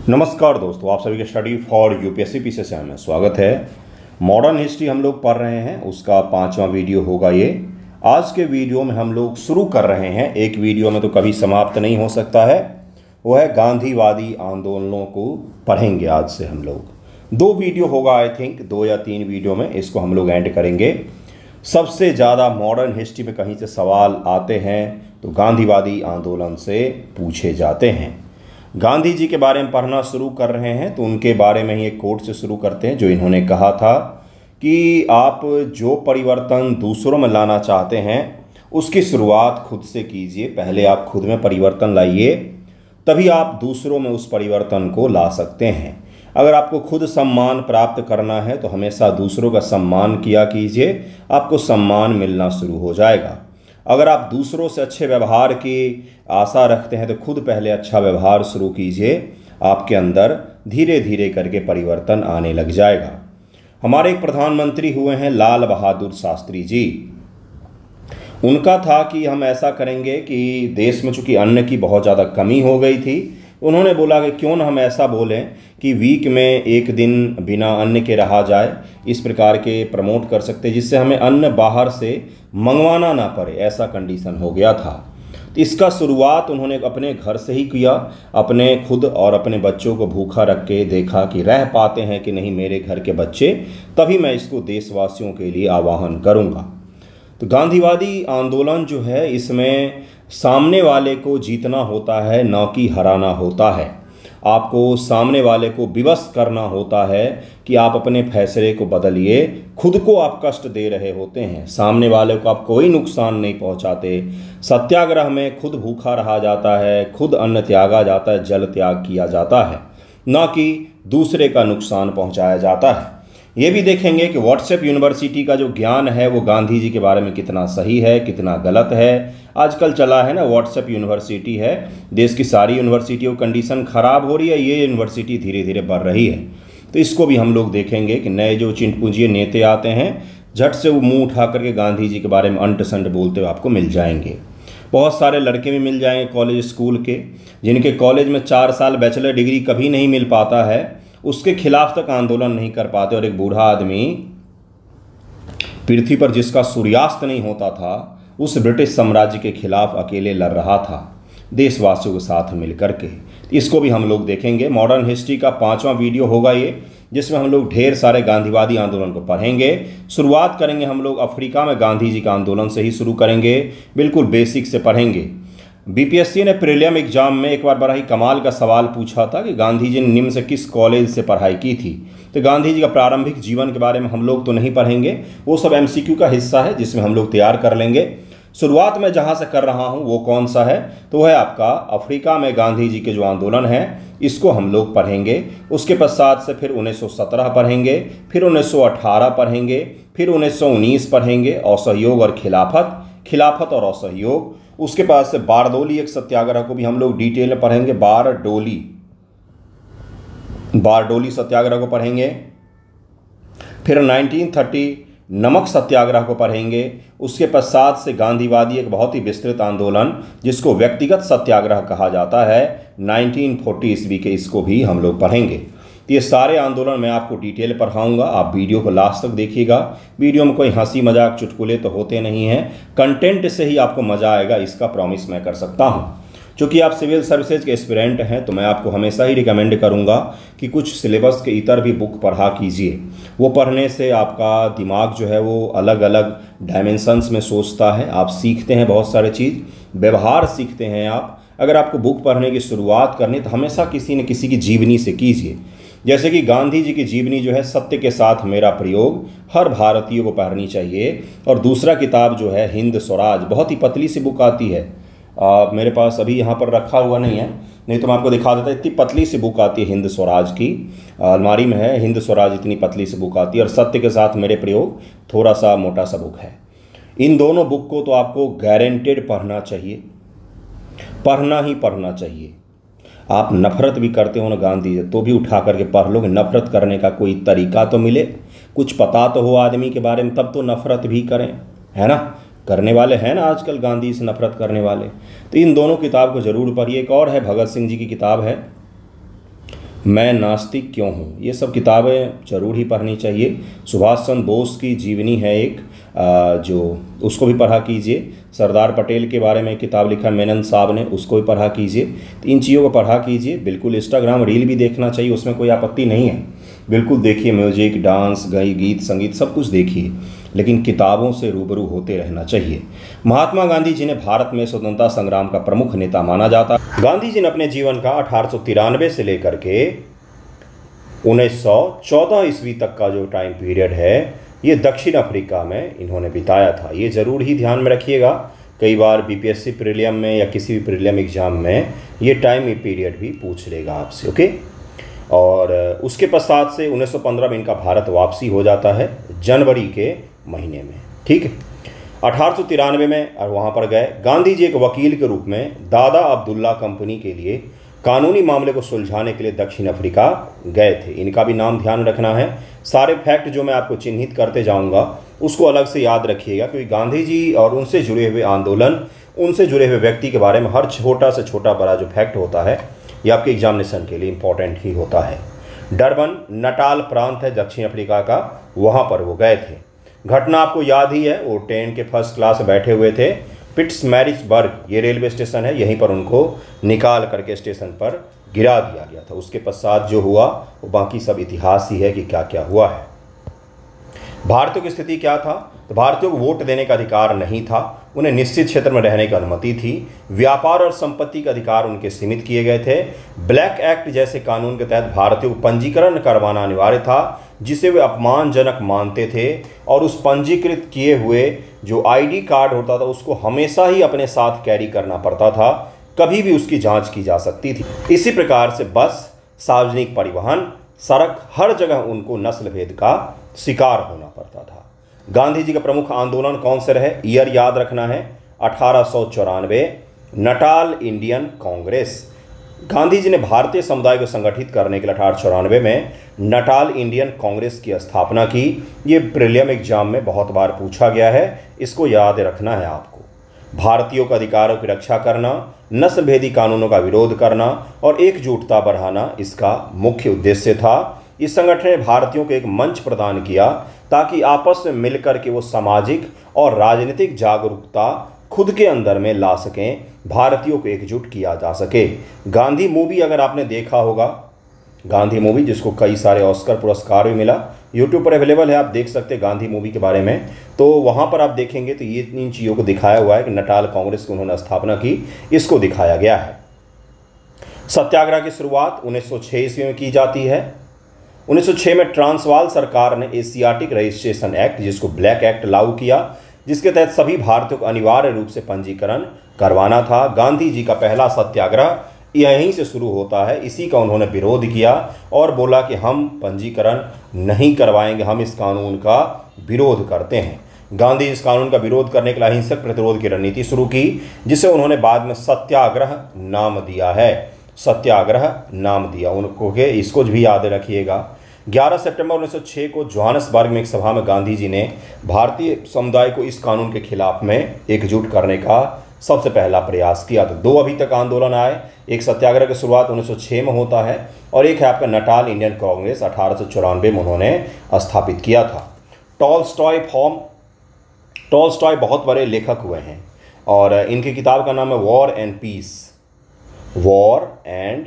नमस्कार दोस्तों, आप सभी के स्टडी फॉर यूपीएससी पीछे से हमें स्वागत है। मॉडर्न हिस्ट्री हम लोग पढ़ रहे हैं, उसका 5वां वीडियो होगा ये। आज के वीडियो में हम लोग शुरू कर रहे हैं, एक वीडियो में तो कभी समाप्त नहीं हो सकता है, वो है गांधीवादी आंदोलनों को पढ़ेंगे। आज से हम लोग 2 वीडियो होगा, आई थिंक 2 या 3 वीडियो में इसको हम लोग एंड करेंगे। सबसे ज़्यादा मॉडर्न हिस्ट्री में कहीं से सवाल आते हैं तो गांधीवादी आंदोलन से पूछे जाते हैं। गांधी जी के बारे में पढ़ना शुरू कर रहे हैं तो उनके बारे में ही एक कोट से शुरू करते हैं, जो इन्होंने कहा था कि आप जो परिवर्तन दूसरों में लाना चाहते हैं उसकी शुरुआत खुद से कीजिए। पहले आप खुद में परिवर्तन लाइए, तभी आप दूसरों में उस परिवर्तन को ला सकते हैं। अगर आपको खुद सम्मान प्राप्त करना है तो हमेशा दूसरों का सम्मान किया कीजिए, आपको सम्मान मिलना शुरू हो जाएगा। अगर आप दूसरों से अच्छे व्यवहार की आशा रखते हैं तो खुद पहले अच्छा व्यवहार शुरू कीजिए, आपके अंदर धीरे धीरे करके परिवर्तन आने लग जाएगा। हमारे एक प्रधानमंत्री हुए हैं लाल बहादुर शास्त्री जी। उनका था कि हम ऐसा करेंगे कि देश में चूंकि अन्न की बहुत ज़्यादा कमी हो गई थी, उन्होंने बोला कि क्यों न हम ऐसा बोलें कि वीक में एक दिन बिना अन्न के रहा जाए। इस प्रकार के प्रमोट कर सकते जिससे हमें अन्न बाहर से मंगवाना ना पड़े, ऐसा कंडीशन हो गया था। तो इसका शुरुआत उन्होंने अपने घर से ही किया। अपने खुद और अपने बच्चों को भूखा रख के देखा कि रह पाते हैं कि नहीं मेरे घर के बच्चे, तभी मैं इसको देशवासियों के लिए आह्वान करूँगा। तो गांधीवादी आंदोलन जो है, इसमें सामने वाले को जीतना होता है, ना कि हराना होता है। आपको सामने वाले को विवश करना होता है कि आप अपने फैसले को बदलिए। खुद को आप कष्ट दे रहे होते हैं, सामने वाले को आप कोई नुकसान नहीं पहुंचाते। सत्याग्रह में खुद भूखा रहा जाता है, खुद अन्न त्यागा जाता है, जल त्याग किया जाता है, ना कि दूसरे का नुकसान पहुंचाया जाता है। ये भी देखेंगे कि व्हाट्सएप यूनिवर्सिटी का जो ज्ञान है वो गांधी जी के बारे में कितना सही है, कितना गलत है। आजकल चला है ना, व्हाट्सएप यूनिवर्सिटी है, देश की सारी यूनिवर्सिटियों की कंडीशन ख़राब हो रही है, ये यूनिवर्सिटी धीरे धीरे बढ़ रही है। तो इसको भी हम लोग देखेंगे कि नए जो चिंटपुंजिए नेते आते हैं, झट से वो मुँह उठा करके गांधी जी के बारे में अंट संट बोलते हुए आपको मिल जाएंगे। बहुत सारे लड़के भी मिल जाएंगे कॉलेज स्कूल के, जिनके कॉलेज में 4 साल बैचलर डिग्री कभी नहीं मिल पाता है, उसके खिलाफ तक आंदोलन नहीं कर पाते। और एक बूढ़ा आदमी पृथ्वी पर जिसका सूर्यास्त नहीं होता था, उस ब्रिटिश साम्राज्य के खिलाफ अकेले लड़ रहा था, देशवासियों के साथ मिलकर के। इसको भी हम लोग देखेंगे। मॉडर्न हिस्ट्री का 5वां वीडियो होगा ये, जिसमें हम लोग ढेर सारे गांधीवादी आंदोलन को पढ़ेंगे। शुरुआत करेंगे हम लोग अफ्रीका में गांधी जी का आंदोलन से ही शुरू करेंगे, बिल्कुल बेसिक से पढ़ेंगे। बीपीएससी ने प्रीलिम एग्जाम में एक बार बड़ा ही कमाल का सवाल पूछा था कि गांधी जी ने निम्न से किस कॉलेज से पढ़ाई की थी। तो गांधी जी का प्रारंभिक जीवन के बारे में हम लोग तो नहीं पढ़ेंगे, वो सब एमसीक्यू का हिस्सा है जिसमें हम लोग तैयार कर लेंगे। शुरुआत में जहाँ से कर रहा हूँ वो कौन सा है, तो है आपका अफ्रीका में गांधी जी के जो आंदोलन है, इसको हम लोग पढ़ेंगे। उसके पश्चात से फिर 1917 पढ़ेंगे, फिर 1918 पढ़ेंगे, फिर 1919 पढ़ेंगे, असहयोग और खिलाफत और असहयोग। उसके बाद से बारडोली एक सत्याग्रह को भी हम लोग डिटेल में पढ़ेंगे, बारडोली सत्याग्रह को पढ़ेंगे। फिर 1930 नमक सत्याग्रह को पढ़ेंगे। उसके पश्चात से गांधीवादी एक बहुत ही विस्तृत आंदोलन जिसको व्यक्तिगत सत्याग्रह कहा जाता है, 1940 ईस्वी के, इसको भी हम लोग पढ़ेंगे। ये सारे आंदोलन मैं आपको डिटेल पढ़ाऊंगा, आप वीडियो को लास्ट तक देखिएगा। वीडियो में कोई हंसी मजाक चुटकुले तो होते नहीं हैं, कंटेंट से ही आपको मज़ा आएगा, इसका प्रॉमिस मैं कर सकता हूँ। चूँकि आप सिविल सर्विसेज के एस्पिरेंट हैं तो मैं आपको हमेशा ही रिकमेंड करूँगा कि कुछ सिलेबस के इतर भी बुक पढ़ा कीजिए। वो पढ़ने से आपका दिमाग जो है वो अलग अलग डायमेंशंस में सोचता है, आप सीखते हैं बहुत सारे चीज़, व्यवहार सीखते हैं आप। अगर आपको बुक पढ़ने की शुरुआत करनी तो हमेशा किसी न किसी की जीवनी से कीजिए। जैसे कि गांधी जी की जीवनी जो है, सत्य के साथ मेरा प्रयोग, हर भारतीय को पढ़नी चाहिए। और दूसरा किताब जो है हिंद स्वराज, बहुत ही पतली सी बुक आती है, मेरे पास अभी यहाँ पर रखा हुआ नहीं है, नहीं तो मैं आपको दिखा देता। इतनी पतली सी बुक आती है हिंद स्वराज की, अलमारी में है, हिंद स्वराज इतनी पतली सी बुक आती है। और सत्य के साथ मेरे प्रयोग थोड़ा सा मोटा सा बुक है। इन दोनों बुक को तो आपको गारंटेड पढ़ना चाहिए, पढ़ना ही पढ़ना चाहिए। आप नफरत भी करते हो ना गांधी जी, तो भी उठा करके पढ़ लोगे। नफरत करने का कोई तरीका तो मिले, कुछ पता तो हो आदमी के बारे में, तब तो नफरत भी करें, है ना। करने वाले हैं ना आजकल गांधी से नफरत करने वाले। तो इन दोनों किताब को ज़रूर पढ़िए। एक और है, भगत सिंह जी की किताब है मैं नास्तिक क्यों हूँ, ये सब किताबें ज़रूर ही पढ़नी चाहिए। सुभाष चंद्र बोस की जीवनी है एक, जो उसको भी पढ़ा कीजिए। सरदार पटेल के बारे में किताब लिखा मेनन साहब ने, उसको भी पढ़ा कीजिए। तो इन चीज़ों को पढ़ा कीजिए। बिल्कुल इंस्टाग्राम रील भी देखना चाहिए, उसमें कोई आपत्ति नहीं है, बिल्कुल देखिए। म्यूजिक, डांस, गीत, संगीत सब कुछ देखिए, लेकिन किताबों से रूबरू होते रहना चाहिए। महात्मा गांधी जी ने भारत में स्वतंत्रता संग्राम का प्रमुख नेता माना जाता है। गांधी जी ने अपने जीवन का 1893 से लेकर के 1914 ईस्वी तक का जो टाइम पीरियड है, ये दक्षिण अफ्रीका में इन्होंने बिताया था। ये ज़रूर ही ध्यान में रखिएगा, कई बार बीपीएससी प्रीलियम में या किसी भी प्रीलियम एग्जाम में ये टाइम पीरियड भी पूछ लेगा आपसे, ओके। और उसके पश्चात से 1915 में इनका भारत वापसी हो जाता है, जनवरी के महीने में, ठीक है। 1893 में और वहाँ पर गए। गांधी जी एक वकील के रूप में दादा अब्दुल्ला कंपनी के लिए कानूनी मामले को सुलझाने के लिए दक्षिण अफ्रीका गए थे। इनका भी नाम ध्यान रखना है। सारे फैक्ट जो मैं आपको चिन्हित करते जाऊंगा उसको अलग से याद रखिएगा, क्योंकि गांधी जी और उनसे जुड़े हुए आंदोलन, उनसे जुड़े हुए व्यक्ति के बारे में हर छोटा से छोटा बड़ा जो फैक्ट होता है ये आपके एग्जामिनेशन के लिए इम्पोर्टेंट ही होता है। डरबन नटाल प्रांत है दक्षिण अफ्रीका का, वहाँ पर वो गए थे। घटना आपको याद ही है, वो ट्रेन के फर्स्ट क्लास में बैठे हुए थे। पिट्समैरिट्जबर्ग ये रेलवे स्टेशन है, यहीं पर उनको निकाल करके स्टेशन पर गिरा दिया गया था। उसके पश्चात जो हुआ वो बाकी सब इतिहास ही है कि क्या क्या हुआ है। भारतीयों की स्थिति क्या था, तो भारतीयों को वोट देने का अधिकार नहीं था, उन्हें निश्चित क्षेत्र में रहने की अनुमति थी। व्यापार और संपत्ति के अधिकार उनके सीमित किए गए थे। ब्लैक एक्ट जैसे कानून के तहत भारतीयों को पंजीकरण करवाना अनिवार्य था, जिसे वे अपमानजनक मानते थे। और उस पंजीकृत किए हुए जो आईडी कार्ड होता था उसको हमेशा ही अपने साथ कैरी करना पड़ता था, कभी भी उसकी जांच की जा सकती थी। इसी प्रकार से बस, सार्वजनिक परिवहन, सड़क, हर जगह उनको नस्ल भेद का शिकार होना पड़ता था। गांधी जी का प्रमुख आंदोलन कौन से रहे, ईयर याद रखना है, 1894, नटाल इंडियन कांग्रेस। गांधी जी ने भारतीय समुदाय को संगठित करने के लिए 1894 में नटाल इंडियन कांग्रेस की स्थापना की। ये प्रीलियम एग्जाम में बहुत बार पूछा गया है, इसको याद रखना है आपको। भारतीयों के अधिकारों की रक्षा करना, नस्ल भेदी कानूनों का विरोध करना और एकजुटता बढ़ाना इसका मुख्य उद्देश्य था। इस संगठन ने भारतीयों को एक मंच प्रदान किया ताकि आपस में मिलकर के वो सामाजिक और राजनीतिक जागरूकता खुद के अंदर में ला सकें, भारतीयों को एकजुट किया जा सके। गांधी मूवी अगर आपने देखा होगा, गांधी मूवी जिसको कई सारे ऑस्कर पुरस्कार भी मिला, यूट्यूब पर अवेलेबल है, आप देख सकते हैं गांधी मूवी के बारे में। तो वहाँ पर आप देखेंगे तो ये इन चीज़ों को दिखाया हुआ है कि नटाल कांग्रेस की उन्होंने स्थापना की, इसको दिखाया गया है। सत्याग्रह की शुरुआत 1906 ईस्वी में की जाती है। 1906 में ट्रांसवाल सरकार ने एशियाटिक रजिस्ट्रेशन एक्ट, जिसको ब्लैक एक्ट, लागू किया, जिसके तहत सभी भारतीयों को अनिवार्य रूप से पंजीकरण करवाना था। गांधी जी का पहला सत्याग्रह यहीं से शुरू होता है, इसी का उन्होंने विरोध किया और बोला कि हम पंजीकरण नहीं करवाएंगे, हम इस कानून का विरोध करते हैं। गांधी इस कानून का विरोध करने के लिए अहिंसक प्रतिरोध की रणनीति शुरू की, जिसे उन्होंने बाद में सत्याग्रह नाम दिया है, सत्याग्रह नाम दिया उनको के, इसको भी याद रखिएगा। 11 सितंबर 1906 को जोहान्सबर्ग में एक सभा में गांधी जी ने भारतीय समुदाय को इस कानून के खिलाफ में एकजुट करने का सबसे पहला प्रयास किया। तो दो अभी तक आंदोलन आए, एक सत्याग्रह की शुरुआत 1906 में होता है और एक है आपका नटाल इंडियन कांग्रेस, 1894 में उन्होंने स्थापित किया था। टॉलस्टॉय बहुत बड़े लेखक हुए हैं और इनकी किताब का नाम है वॉर एंड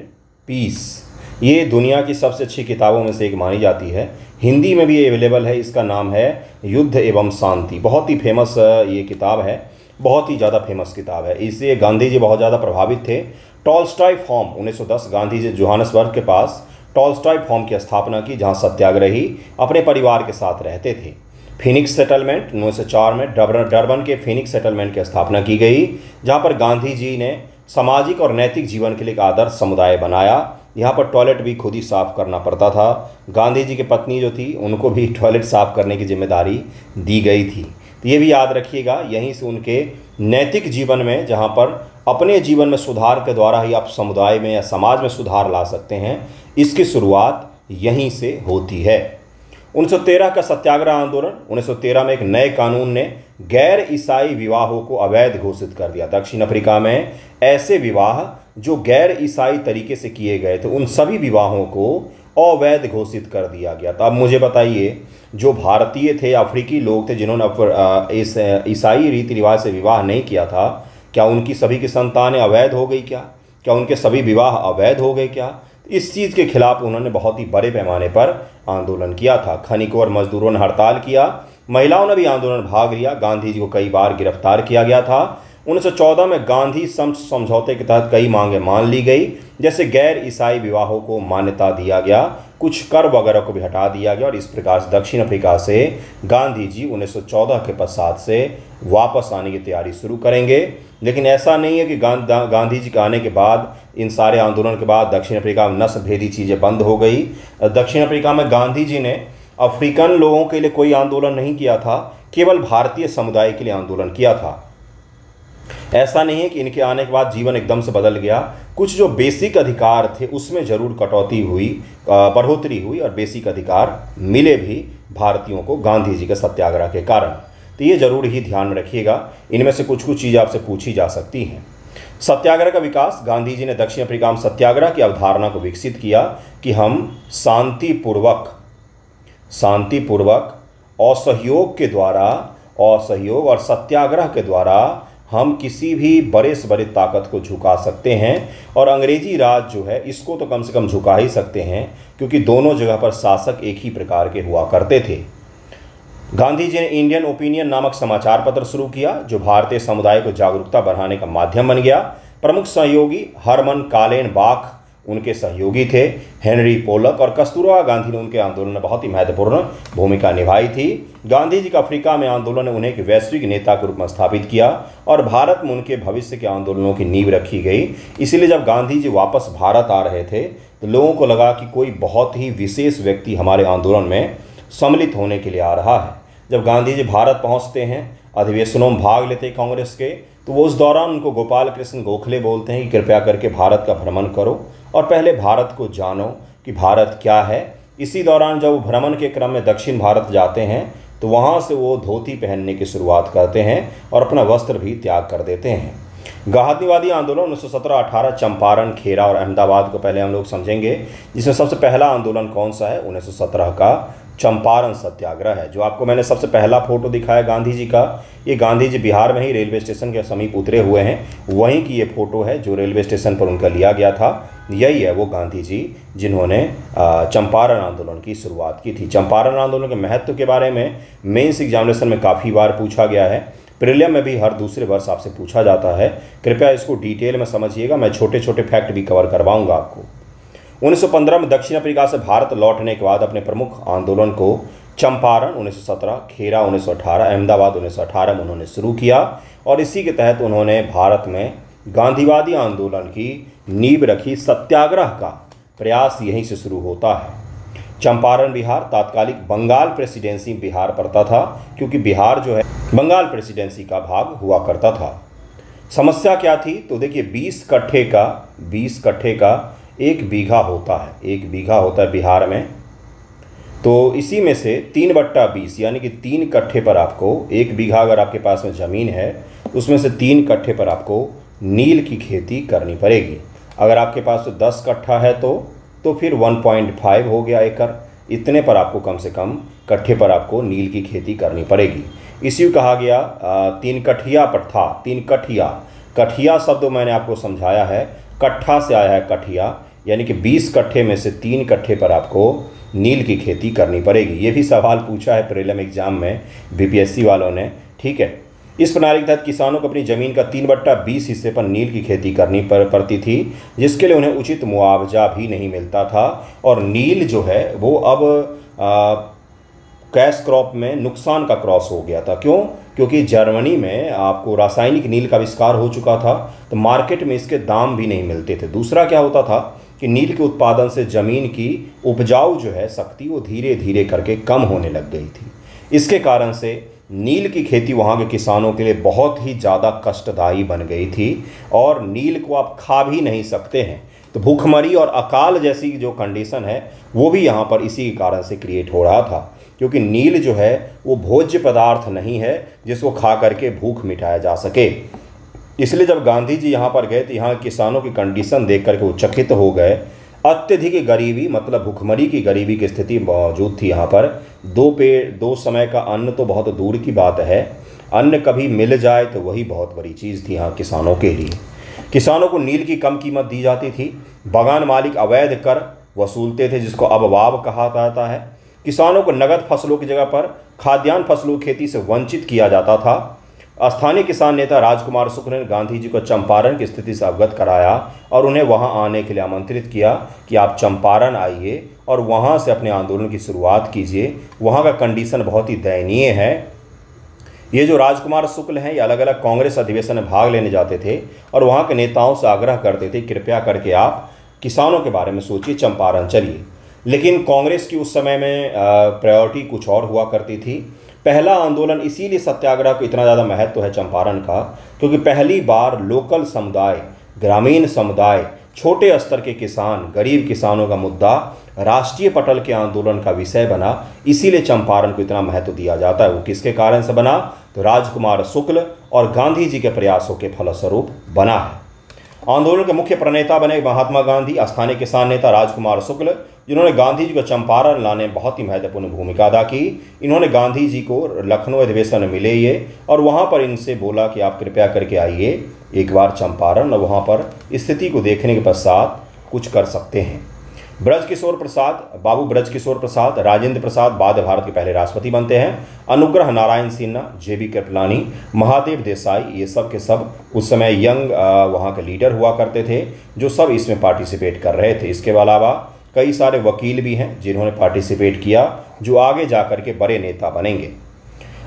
पीस। ये दुनिया की सबसे अच्छी किताबों में से एक मानी जाती है। हिंदी में भी अवेलेबल है, इसका नाम है युद्ध एवं शांति। बहुत ही फेमस ये किताब है, बहुत ही ज़्यादा फेमस किताब है, इससे गांधी जी बहुत ज़्यादा प्रभावित थे। Tolstoy form 1910, Gandhi ji Johannesburg के पास टॉलस्टॉय फॉर्म की स्थापना की, जहाँ सत्याग्रही अपने परिवार के साथ रहते थे। फिनिक्स सेटलमेंट 1904 में डरबन के फिनिक्स सेटलमेंट की स्थापना की गई, जहाँ पर गांधी जी ने सामाजिक और नैतिक जीवन के लिए एक आदर्श समुदाय बनाया। यहाँ पर टॉयलेट भी खुद ही साफ़ करना पड़ता था। गांधी जी की पत्नी जो थी उनको भी टॉयलेट साफ़ करने की जिम्मेदारी दी गई थी। तो ये भी याद रखिएगा, यहीं से उनके नैतिक जीवन में, जहाँ पर अपने जीवन में सुधार के द्वारा ही आप समुदाय में या समाज में सुधार ला सकते हैं, इसकी शुरुआत यहीं से होती है। 1913 का सत्याग्रह आंदोलन, 1913 में एक नए कानून ने गैर ईसाई विवाहों को अवैध घोषित कर दिया। दक्षिण अफ्रीका में ऐसे विवाह जो गैर ईसाई तरीके से किए गए थे उन सभी विवाहों को अवैध घोषित कर दिया गया था। अब मुझे बताइए, जो भारतीय थे, अफ्रीकी लोग थे जिन्होंने इस ईसाई रीति रिवाज से विवाह नहीं किया था, क्या उनकी सभी की संतानें अवैध हो गई? क्या उनके सभी विवाह अवैध हो गए? क्या इस चीज़ के खिलाफ उन्होंने बहुत ही बड़े पैमाने पर आंदोलन किया था। खनिकों और मजदूरों ने हड़ताल किया, महिलाओं ने भी आंदोलन में भाग लिया। गांधी जी को कई बार गिरफ्तार किया गया था। 1914 में गांधी समझौते के तहत कई मांगें मान ली गई, जैसे गैर ईसाई विवाहों को मान्यता दिया गया, कुछ कर वगैरह को भी हटा दिया गया। और इस प्रकार से दक्षिण अफ्रीका से गांधी जी 1914 के पश्चात से वापस आने की तैयारी शुरू करेंगे। लेकिन ऐसा नहीं है कि गांधी जी के आने के बाद, इन सारे आंदोलन के बाद दक्षिण अफ्रीका में नस्ल भेदी चीज़ें बंद हो गई। दक्षिण अफ्रीका में गांधी जी ने अफ्रीकन लोगों के लिए कोई आंदोलन नहीं किया था, केवल भारतीय समुदाय के लिए आंदोलन किया था। ऐसा नहीं है कि इनके आने के बाद जीवन एकदम से बदल गया। कुछ जो बेसिक अधिकार थे उसमें जरूर कटौती हुई, बढ़ोतरी हुई, और बेसिक अधिकार मिले भी भारतीयों को गांधी जी के सत्याग्रह के कारण। तो ये जरूर ही ध्यान में रखिएगा, इनमें से कुछ चीज़ें आपसे पूछी जा सकती हैं। सत्याग्रह का विकास। गांधी जी ने दक्षिण अफ्रीका में सत्याग्रह की अवधारणा को विकसित किया कि हम शांतिपूर्वक असहयोग और सत्याग्रह के द्वारा हम किसी भी बड़े से बड़े ताकत को झुका सकते हैं। और अंग्रेजी राज जो है इसको तो कम से कम झुका ही सकते हैं, क्योंकि दोनों जगह पर शासक एक ही प्रकार के हुआ करते थे। गांधी जी ने इंडियन ओपिनियन नामक समाचार पत्र शुरू किया, जो भारतीय समुदाय को जागरूकता बढ़ाने का माध्यम बन गया। प्रमुख सहयोगी हरमन कालेनबाख उनके सहयोगी थे। हेनरी पोलक और कस्तूरबा गांधी ने उनके आंदोलन में बहुत ही महत्वपूर्ण भूमिका निभाई थी। गांधी जी का अफ्रीका में आंदोलन ने उन्हें एक वैश्विक नेता के रूप में स्थापित किया और भारत में उनके भविष्य के आंदोलनों की नींव रखी गई। इसीलिए जब गांधी जी वापस भारत आ रहे थे तो लोगों को लगा कि कोई बहुत ही विशेष व्यक्ति हमारे आंदोलन में सम्मिलित होने के लिए आ रहा है। जब गांधी जी भारत पहुँचते हैं, अधिवेशनों में भाग लेते कांग्रेस के, तो वो उस दौरान उनको गोपाल कृष्ण गोखले बोलते हैं कि कृपया करके भारत का भ्रमण करो और पहले भारत को जानो कि भारत क्या है। इसी दौरान जब वो भ्रमण के क्रम में दक्षिण भारत जाते हैं तो वहाँ से वो धोती पहनने की शुरुआत करते हैं और अपना वस्त्र भी त्याग कर देते हैं। गांधीवादी आंदोलन 1917-18 चंपारण, खेरा और अहमदाबाद को पहले हम लोग समझेंगे, जिसमें सबसे पहला आंदोलन कौन सा है? 1917 का चंपारण सत्याग्रह है। जो आपको मैंने सबसे पहला फोटो दिखाया गांधी जी का, ये गांधी जी बिहार में ही रेलवे स्टेशन के समीप उतरे हुए हैं, वहीं की ये फोटो है जो रेलवे स्टेशन पर उनका लिया गया था। यही है वो गांधी जी जिन्होंने चंपारण आंदोलन की शुरुआत की थी। चंपारण आंदोलन के महत्व के बारे में मेंस एग्जामिनेशन में काफ़ी बार पूछा गया है, प्रीलिम में भी हर दूसरे वर्ष आपसे पूछा जाता है। कृपया इसको डिटेल में समझिएगा, मैं छोटे छोटे फैक्ट भी कवर करवाऊंगा आपको। 1915 में दक्षिण अफ्रीका से भारत लौटने के बाद अपने प्रमुख आंदोलन को चंपारण 1917, खेरा 1918, अहमदाबाद 1918 में उन्होंने शुरू किया और इसी के तहत उन्होंने भारत में गांधीवादी आंदोलन की नींव रखी। सत्याग्रह का प्रयास यहीं से शुरू होता है। चंपारण बिहार तात्कालिक बंगाल प्रेसिडेंसी बिहार पड़ता था, क्योंकि बिहार जो है बंगाल प्रेसिडेंसी का भाग हुआ करता था। समस्या क्या थी? तो देखिए 20 कट्ठे का 1 बीघा होता है, 1 बीघा होता है बिहार में। तो इसी में से 3/20 यानी कि 3 कट्ठे पर आपको 1 बीघा अगर आपके पास में ज़मीन है तो उसमें से 3 कट्ठे पर आपको नील की खेती करनी पड़ेगी। अगर आपके पास 10 कट्ठा है तो फिर 1.5 हो गया एकड़। इतने पर आपको कम से कम कट्ठे पर आपको नील की खेती करनी पड़ेगी। इसी को कहा गया 3 कठिया प्रथा। 3 कठिया शब्द मैंने आपको समझाया है, कट्ठा से आया है कठिया, यानी कि 20 कट्ठे में से 3 कट्ठे पर आपको नील की खेती करनी पड़ेगी। ये भी सवाल पूछा है प्रीलिम एग्जाम में बीपीएससी वालों ने, ठीक है। इस प्रणाली के तहत किसानों को अपनी ज़मीन का 3/20 हिस्से पर नील की खेती करनी पड़ती थी, जिसके लिए उन्हें उचित मुआवजा भी नहीं मिलता था। और नील जो है वो अब कैश क्रॉप में नुकसान का क्रॉस हो गया था। क्यों? क्योंकि जर्मनी में आपको रासायनिक नील का आविष्कार हो चुका था, तो मार्केट में इसके दाम भी नहीं मिलते थे। दूसरा क्या होता था कि नील के उत्पादन से ज़मीन की उपजाऊ जो है शक्ति वो धीरे धीरे करके कम होने लग गई थी। इसके कारण से नील की खेती वहाँ के किसानों के लिए बहुत ही ज़्यादा कष्टदायी बन गई थी और नील को आप खा भी नहीं सकते हैं। तो भूखमरी और अकाल जैसी जो कंडीशन है वो भी यहाँ पर इसी के कारण से क्रिएट हो रहा था, क्योंकि नील जो है वो भोज्य पदार्थ नहीं है जिसको खा करके भूख मिटाया जा सके। इसलिए जब गांधी जी यहाँ पर गए तो यहाँ किसानों की कंडीशन देख करके वो चकित हो गए। अत्यधिक गरीबी, मतलब भुखमरी की गरीबी की स्थिति मौजूद थी यहाँ पर। दो समय का अन्न तो बहुत दूर की बात है, अन्न कभी मिल जाए तो वही बहुत बड़ी चीज़ थी यहाँ किसानों के लिए। किसानों को नील की कम कीमत दी जाती थी। बागान मालिक अवैध कर वसूलते थे, जिसको अबवाब कहा जाता है। किसानों को नगद फसलों की जगह पर खाद्यान्न फसलों की खेती से वंचित किया जाता था। स्थानीय किसान नेता राजकुमार शुक्ल ने गांधी जी को चंपारण की स्थिति से अवगत कराया और उन्हें वहां आने के लिए आमंत्रित किया कि आप चंपारण आइए और वहां से अपने आंदोलन की शुरुआत कीजिए। वहां का कंडीशन बहुत ही दयनीय है। ये जो राजकुमार शुक्ल हैं, ये अलग अलग कांग्रेस अधिवेशन में भाग लेने जाते थे और वहाँ के नेताओं से आग्रह करते थे, कृपया करके आप किसानों के बारे में सोचिए, चंपारण चलिए। लेकिन कांग्रेस की उस समय में प्रायोरिटी कुछ और हुआ करती थी। पहला आंदोलन, इसीलिए सत्याग्रह को इतना ज़्यादा महत्व है चंपारण का, क्योंकि पहली बार लोकल समुदाय, ग्रामीण समुदाय, छोटे स्तर के किसान, गरीब किसानों का मुद्दा राष्ट्रीय पटल के आंदोलन का विषय बना। इसीलिए चंपारण को इतना महत्व दिया जाता है। वो किसके कारण से बना? तो राजकुमार शुक्ल और गांधी जी के प्रयासों के फलस्वरूप बना है। आंदोलन के मुख्य प्रणेता बने महात्मा गांधी। स्थानीय किसान नेता राजकुमार शुक्ल, जिन्होंने गांधी जी को चंपारण लाने में बहुत ही महत्वपूर्ण भूमिका अदा की। इन्होंने गांधी जी को लखनऊ अधिवेशन में मिले ये और वहाँ पर इनसे बोला कि आप कृपया करके आइए एक बार चंपारण, और वहाँ पर स्थिति को देखने के पश्चात कुछ कर सकते हैं। ब्रजकिशोर प्रसाद, बाबू ब्रजकिशोर प्रसाद, राजेंद्र प्रसाद बाद भारत के पहले राष्ट्रपति बनते हैं। अनुग्रह नारायण सिन्हा, जेबी कृपलानी, महादेव देसाई, ये सब के सब उस समय यंग वहाँ के लीडर हुआ करते थे, जो सब इसमें पार्टिसिपेट कर रहे थे। इसके अलावा कई सारे वकील भी हैं जिन्होंने पार्टिसिपेट किया, जो आगे जा कर के बड़े नेता बनेंगे।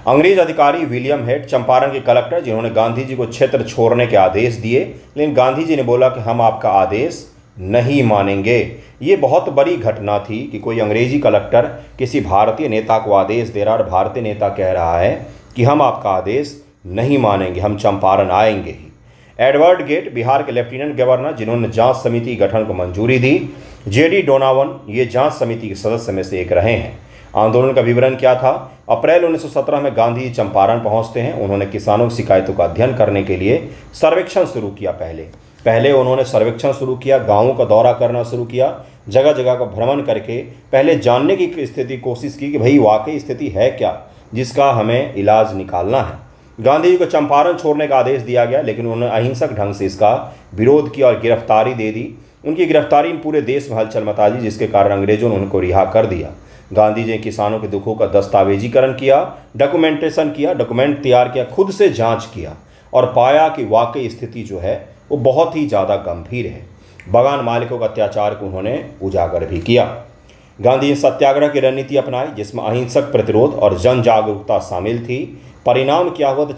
अंग्रेज अधिकारी विलियम हेड, चंपारण के कलेक्टर, जिन्होंने गांधी जी को क्षेत्र छोड़ने के आदेश दिए, लेकिन गांधी जी ने बोला कि हम आपका आदेश नहीं मानेंगे। ये बहुत बड़ी घटना थी कि कोई अंग्रेजी कलेक्टर किसी भारतीय नेता को आदेश दे रहा है और भारतीय नेता कह रहा है कि हम आपका आदेश नहीं मानेंगे, हम चंपारण आएंगे ही। एडवर्ड गेट, बिहार के लेफ्टिनेंट गवर्नर, जिन्होंने जांच समिति गठन को मंजूरी दी। जेडी डोनावन, ये जांच समिति के सदस्य में से एक रहे हैं। आंदोलन का विवरण क्या था? अप्रैल 1917 में गांधी चंपारण पहुंचते हैं। उन्होंने किसानों की शिकायतों का अध्ययन करने के लिए सर्वेक्षण शुरू किया। पहले उन्होंने सर्वेक्षण शुरू किया, गांवों का दौरा करना शुरू किया, जगह जगह का भ्रमण करके पहले जानने की स्थिति कोशिश की कि भाई वाकई स्थिति है क्या, जिसका हमें इलाज निकालना है। गांधी जी को चंपारण छोड़ने का आदेश दिया गया, लेकिन उन्होंने अहिंसक ढंग से इसका विरोध किया और गिरफ्तारी दे दी। उनकी गिरफ्तारी ने पूरे देश में हलचल मचा दी, जिसके कारण अंग्रेजों ने उनको रिहा कर दिया। गांधी जी ने किसानों के दुखों का दस्तावेजीकरण किया, डॉक्यूमेंटेशन किया, डॉक्यूमेंट तैयार किया, खुद से जांच किया और पाया कि वाकई स्थिति जो है वो बहुत ही ज़्यादा गंभीर है। बागान मालिकों का अत्याचार को उन्होंने उजागर भी किया। गांधी ने सत्याग्रह की रणनीति अपनाई, जिसमें अहिंसक प्रतिरोध और जन जागरूकता शामिल थी। परिणाम क्या हुआ? तो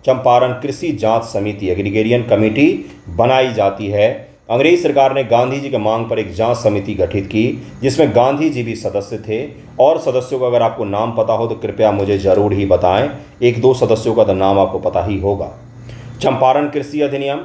चंपारण कृषि जांच समिति, एग्रीगेरियन कमेटी बनाई जाती है। अंग्रेज सरकार ने गांधी जी के मांग पर एक जांच समिति गठित की, जिसमें गांधी जी भी सदस्य थे। और सदस्यों का अगर आपको नाम पता हो तो कृपया मुझे ज़रूर ही बताएं। एक दो सदस्यों का तो नाम आपको पता ही होगा। चंपारण कृषि अधिनियम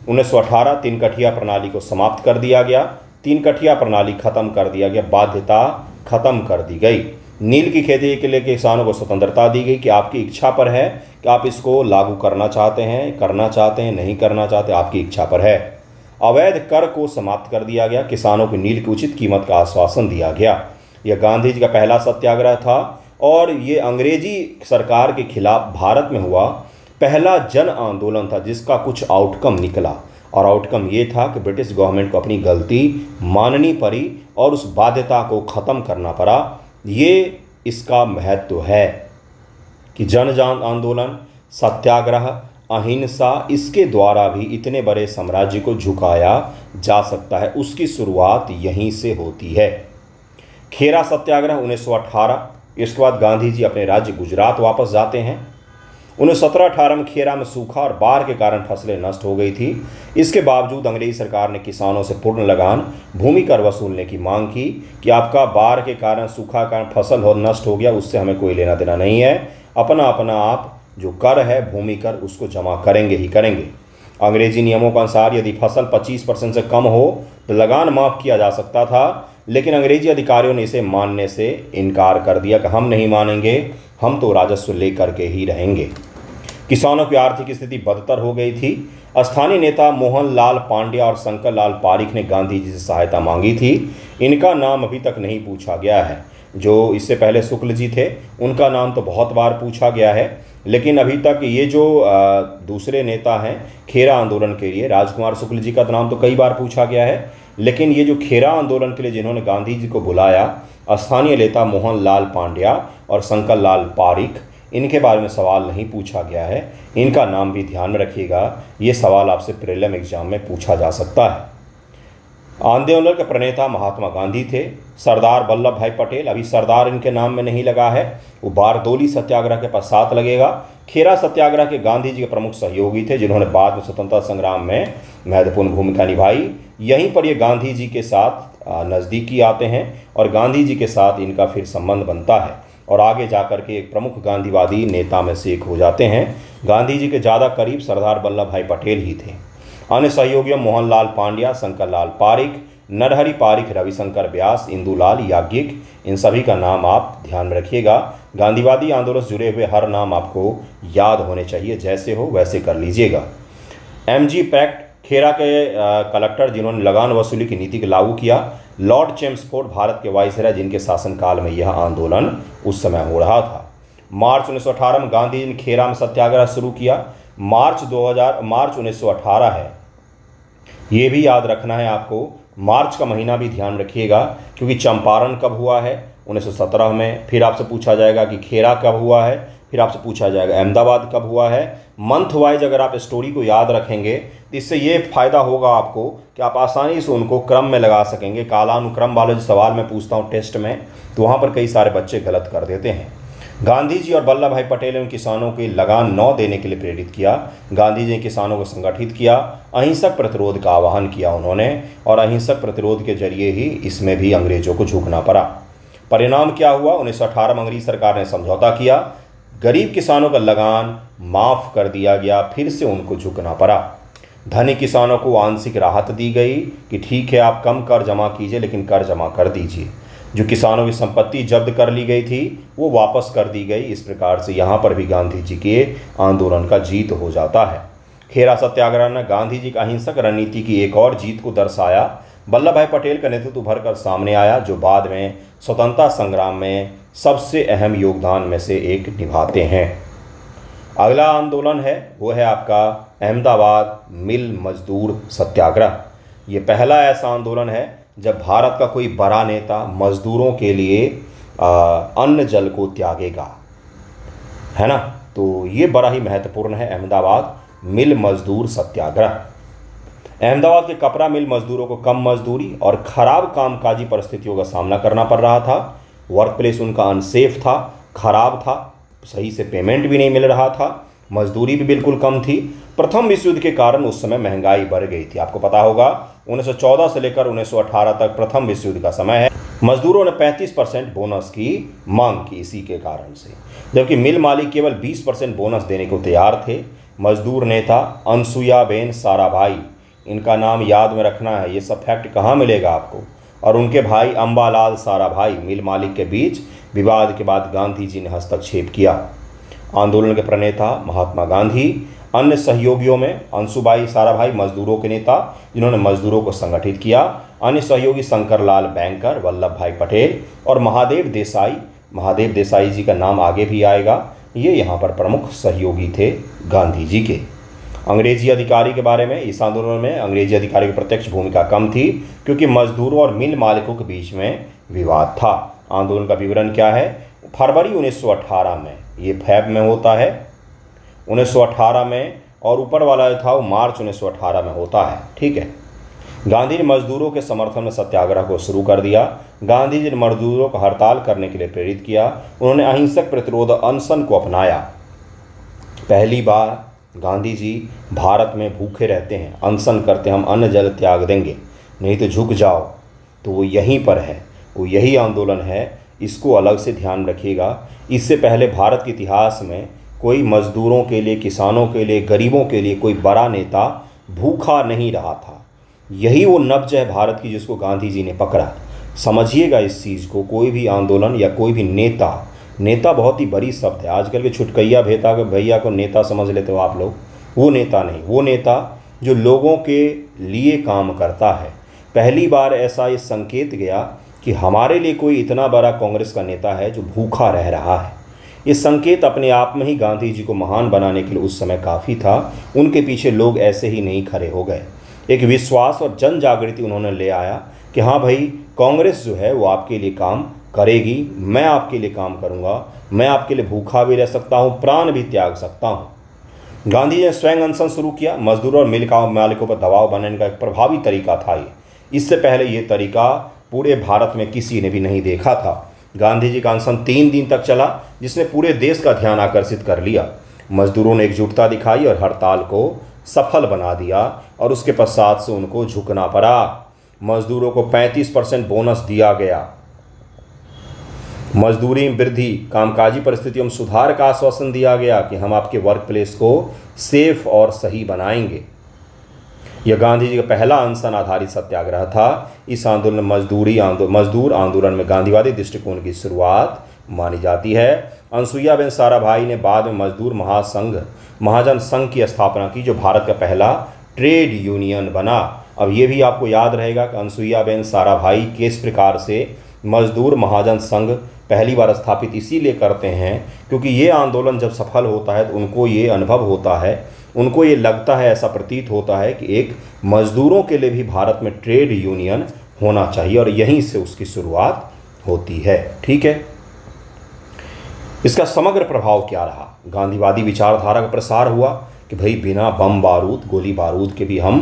1918, 3 कठिया प्रणाली को समाप्त कर दिया गया। 3 कठिया प्रणाली खत्म कर दिया गया, बाध्यता खत्म कर दी गई। नील की खेती के लिए किसानों को स्वतंत्रता दी गई कि आपकी इच्छा पर है कि आप इसको लागू करना चाहते हैं, नहीं करना चाहते, आपकी इच्छा पर है। अवैध कर को समाप्त कर दिया गया। किसानों को नील की उचित कीमत का आश्वासन दिया गया। यह गांधी जी का पहला सत्याग्रह था और ये अंग्रेजी सरकार के खिलाफ भारत में हुआ पहला जन आंदोलन था, जिसका कुछ आउटकम निकला। और आउटकम ये था कि ब्रिटिश गवर्नमेंट को अपनी गलती माननी पड़ी और उस बाध्यता को ख़त्म करना पड़ा। ये इसका महत्व है कि जन आंदोलन, सत्याग्रह, अहिंसा, इसके द्वारा भी इतने बड़े साम्राज्य को झुकाया जा सकता है। उसकी शुरुआत यहीं से होती है। खेरा सत्याग्रह 1918। इसके बाद गांधी जी अपने राज्य गुजरात वापस जाते हैं। 1917-18 में खेरा में सूखा और बाढ़ के कारण फसलें नष्ट हो गई थी। इसके बावजूद अंग्रेजी सरकार ने किसानों से पूर्ण लगान भूमि कर वसूलने की मांग की कि आपका बाढ़ के कारण, सूखा कारण फसल नष्ट हो गया, उससे हमें कोई लेना देना नहीं है। अपना आप जो कर है भूमि कर, उसको जमा करेंगे ही करेंगे। अंग्रेजी नियमों के अनुसार यदि फसल 25% से कम हो तो लगान माफ़ किया जा सकता था, लेकिन अंग्रेजी अधिकारियों ने इसे मानने से इनकार कर दिया कि हम नहीं मानेंगे, हम तो राजस्व लेकर के ही रहेंगे। किसानों की आर्थिक स्थिति बदतर हो गई थी। स्थानीय नेता मोहनलाल पांड्या और शंकर लाल पारिक ने गांधी जी से सहायता मांगी थी। इनका नाम अभी तक नहीं पूछा गया है। जो इससे पहले शुक्ल जी थे, उनका नाम तो बहुत बार पूछा गया है, लेकिन अभी तक ये जो दूसरे नेता हैं खेरा आंदोलन के लिए, राजकुमार शुक्ल जी का नाम तो कई बार पूछा गया है, लेकिन ये जो खेरा आंदोलन के लिए जिन्होंने गांधी जी को बुलाया, स्थानीय नेता मोहनलाल पांड्या और शंकर लाल पारिक, इनके बारे में सवाल नहीं पूछा गया है। इनका नाम भी ध्यान में रखिएगा, ये सवाल आपसे प्रीलिम एग्जाम में पूछा जा सकता है। आंदोलन के प्रणेता महात्मा गांधी थे। सरदार वल्लभ भाई पटेल, अभी सरदार इनके नाम में नहीं लगा है, वो बारदोली सत्याग्रह के पश्चात लगेगा। खेरा सत्याग्रह के गांधी जी के प्रमुख सहयोगी थे, जिन्होंने बाद में स्वतंत्रता संग्राम में महत्वपूर्ण भूमिका निभाई। यहीं पर ये गांधी जी के साथ नज़दीकी आते हैं और गांधी जी के साथ इनका फिर संबंध बनता है और आगे जाकर के एक प्रमुख गांधीवादी नेता में से एक हो जाते हैं। गांधी जी के ज़्यादा करीब सरदार वल्लभ भाई पटेल ही थे। अन्य सहयोगियों मोहनलाल पांड्या, शंकर लाल पारिक, नरहरि पारिक, रविशंकर व्यास, इंदुलाल याज्ञिक, इन सभी का नाम आप ध्यान में रखिएगा। गांधीवादी आंदोलन से जुड़े हुए हर नाम आपको याद होने चाहिए, जैसे हो वैसे कर लीजिएगा। MG पैक्ट, खेरा के कलेक्टर जिन्होंने लगान वसूली की नीति को लागू किया। लॉर्ड चेम्सफोर्ड, भारत के वाइसराय, जिनके शासनकाल में यह आंदोलन उस समय हो रहा था। मार्च 1918 में गांधी जी ने खेरा में सत्याग्रह शुरू किया। मार्च 1918 है, ये भी याद रखना है आपको। मार्च का महीना भी ध्यान रखिएगा, क्योंकि चंपारण कब हुआ है 1917 में, फिर आपसे पूछा जाएगा कि खेरा कब हुआ है, फिर आपसे पूछा जाएगा अहमदाबाद कब हुआ है। मंथ वाइज अगर आप स्टोरी को याद रखेंगे तो इससे ये फ़ायदा होगा आपको कि आप आसानी से उनको क्रम में लगा सकेंगे। कालानुक्रम वाले जो सवाल मैं पूछता हूँ टेस्ट में, तो वहाँ पर कई सारे बच्चे गलत कर देते हैं। गांधी जी और वल्लभ भाई पटेल ने उन किसानों की लगान न देने के लिए प्रेरित किया। गांधी जी ने किसानों को संगठित किया, अहिंसक प्रतिरोध का आह्वान किया उन्होंने, और अहिंसक प्रतिरोध के जरिए ही इसमें भी अंग्रेजों को झुकना पड़ा। परिणाम क्या हुआ? 1918 में अंग्रेज सरकार ने समझौता किया, गरीब किसानों का लगान माफ़ कर दिया गया, फिर से उनको झुकना पड़ा। धनी किसानों को आंशिक राहत दी गई कि ठीक है आप कम कर जमा कीजिए, लेकिन कर जमा कर दीजिए। जो किसानों की संपत्ति जब्त कर ली गई थी वो वापस कर दी गई। इस प्रकार से यहाँ पर भी गांधी जी के आंदोलन का जीत हो जाता है। खेरा सत्याग्रह ने गांधी जी की अहिंसक रणनीति की एक और जीत को दर्शाया। वल्लभ भाई पटेल का नेतृत्व उभर कर सामने आया, जो बाद में स्वतंत्रता संग्राम में सबसे अहम योगदान में से एक निभाते हैं। अगला आंदोलन है वो है आपका अहमदाबाद मिल मजदूर सत्याग्रह। ये पहला ऐसा आंदोलन है जब भारत का कोई बड़ा नेता मजदूरों के लिए अन्न जल को त्यागेगा, है ना। तो ये बड़ा ही महत्वपूर्ण है अहमदाबाद मिल मजदूर सत्याग्रह। अहमदाबाद के कपड़ा मिल मजदूरों को कम मजदूरी और ख़राब कामकाजी परिस्थितियों का सामना करना पड़ रहा था। वर्क प्लेस उनका अनसेफ था, खराब था, सही से पेमेंट भी नहीं मिल रहा था, मजदूरी भी बिल्कुल कम थी। प्रथम विश्व युद्ध के कारण उस समय महंगाई बढ़ गई थी। आपको पता होगा 1914 से लेकर 1918 तक प्रथम विश्व युद्ध का समय है। मजदूरों ने 35% बोनस की मांग की इसी के कारण से, जबकि मिल मालिक केवल 20% बोनस देने को तैयार थे। मजदूर नेता अनसुयाबेन साराभाई, इनका नाम याद में रखना है, ये सब फैक्ट कहाँ मिलेगा आपको, और उनके भाई अंबालाल साराभाई मिल मालिक के बीच विवाद के बाद गांधी जी ने हस्तक्षेप किया। आंदोलन के प्रणेता महात्मा गांधी, अन्य सहयोगियों में अंशुबाई साराभाई मजदूरों के नेता जिन्होंने मजदूरों को संगठित किया, अन्य सहयोगी शंकरलाल बैंकर, वल्लभ भाई पटेल और महादेव देसाई। महादेव देसाई जी का नाम आगे भी आएगा, ये यहाँ पर प्रमुख सहयोगी थे गांधी जी के। अंग्रेजी अधिकारी के बारे में, इस आंदोलन में अंग्रेजी अधिकारी की प्रत्यक्ष भूमिका कम थी क्योंकि मजदूरों और मिल मालिकों के बीच में विवाद था। आंदोलन का विवरण क्या है? फरवरी 1918 में, ये फैब में होता है 1918 में, और ऊपर वाला जो था वो मार्च 1918 में होता है, ठीक है। गांधी ने मजदूरों के समर्थन में सत्याग्रह को शुरू कर दिया। गांधी जी ने मजदूरों को हड़ताल करने के लिए प्रेरित किया। उन्होंने अहिंसक प्रतिरोध अनशन को अपनाया। पहली बार गांधी जी भारत में भूखे रहते हैं, अनशन करते हैं, हम अन्न जल त्याग देंगे नहीं तो झुक जाओ, तो वो यहीं पर है, वो यही आंदोलन है, इसको अलग से ध्यान रखिएगा। इससे पहले भारत के इतिहास में कोई मजदूरों के लिए, किसानों के लिए, गरीबों के लिए कोई बड़ा नेता भूखा नहीं रहा था। यही वो नब्ज है भारत की जिसको गांधी जी ने पकड़ा। समझिएगा इस चीज़ को, कोई भी आंदोलन या कोई भी नेता नेता बहुत ही बड़ी शब्द है। आजकल के छुटकैया भेता के भैया को नेता समझ लेते हो आप लोग, वो नेता नहीं। वो नेता जो लोगों के लिए काम करता है। पहली बार ऐसा ये संकेत गया कि हमारे लिए कोई इतना बड़ा कांग्रेस का नेता है जो भूखा रह रहा है। ये संकेत अपने आप में ही गांधी जी को महान बनाने के लिए उस समय काफ़ी था। उनके पीछे लोग ऐसे ही नहीं खड़े हो गए। एक विश्वास और जन जागृति उन्होंने ले आया कि हाँ भाई, कांग्रेस जो है वो आपके लिए काम करेगी, मैं आपके लिए काम करूँगा, मैं आपके लिए भूखा भी रह सकता हूँ, प्राण भी त्याग सकता हूँ। गांधी जी ने स्वयं अनशन शुरू किया। मजदूरों और मिल मालिकों पर दबाव बनाने का एक प्रभावी तरीका था ये। इससे पहले ये तरीका पूरे भारत में किसी ने भी नहीं देखा था। गांधी जी का अनशन 3 दिन तक चला, जिसने पूरे देश का ध्यान आकर्षित कर लिया। मजदूरों ने एकजुटता दिखाई और हड़ताल को सफल बना दिया और उसके पश्चात से उनको झुकना पड़ा। मजदूरों को 35% बोनस दिया गया। मजदूरी में वृद्धि, कामकाजी परिस्थितियों में सुधार का आश्वासन दिया गया कि हम आपके वर्क प्लेस को सेफ और सही बनाएंगे। यह गांधी जी का पहला अनशन आधारित सत्याग्रह था। इस आंदोलन मजदूर आंदोलन में गांधीवादी दृष्टिकोण की शुरुआत मानी जाती है। अनसुईयाबेन साराभाई ने बाद में मजदूर महाजन संघ की स्थापना की, जो भारत का पहला ट्रेड यूनियन बना। अब ये भी आपको याद रहेगा कि अनसुईयाबेन साराभाई किस प्रकार से मजदूर महाजन संघ पहली बार स्थापित इसीलिए करते हैं क्योंकि ये आंदोलन जब सफल होता है तो उनको ये अनुभव होता है, उनको ये लगता है, ऐसा प्रतीत होता है कि एक मजदूरों के लिए भी भारत में ट्रेड यूनियन होना चाहिए, और यहीं से उसकी शुरुआत होती है। ठीक है, इसका समग्र प्रभाव क्या रहा? गांधीवादी विचारधारा का प्रसार हुआ कि भाई बिना बम बारूद गोली बारूद के भी हम,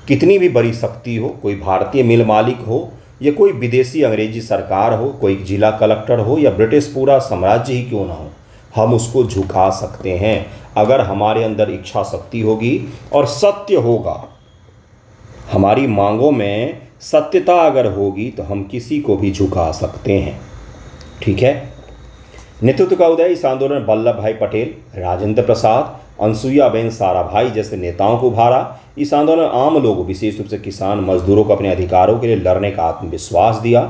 कितनी भी बड़ी शक्ति हो, कोई भारतीय मिल मालिक हो या कोई विदेशी अंग्रेजी सरकार हो, कोई जिला कलेक्टर हो या ब्रिटिश पूरा साम्राज्य ही क्यों ना हो, हम उसको झुका सकते हैं अगर हमारे अंदर इच्छा शक्ति होगी और सत्य होगा। हमारी मांगों में सत्यता अगर होगी तो हम किसी को भी झुका सकते हैं। ठीक है। नेतृत्व का उदय इस आंदोलन में वल्लभ भाई पटेल, राजेंद्र प्रसाद, अनसुईयाबेन साराभाई जैसे नेताओं को उभारा। इस आंदोलन में आम लोगों, विशेष रूप से किसान मजदूरों को अपने अधिकारों के लिए लड़ने का आत्मविश्वास दिया।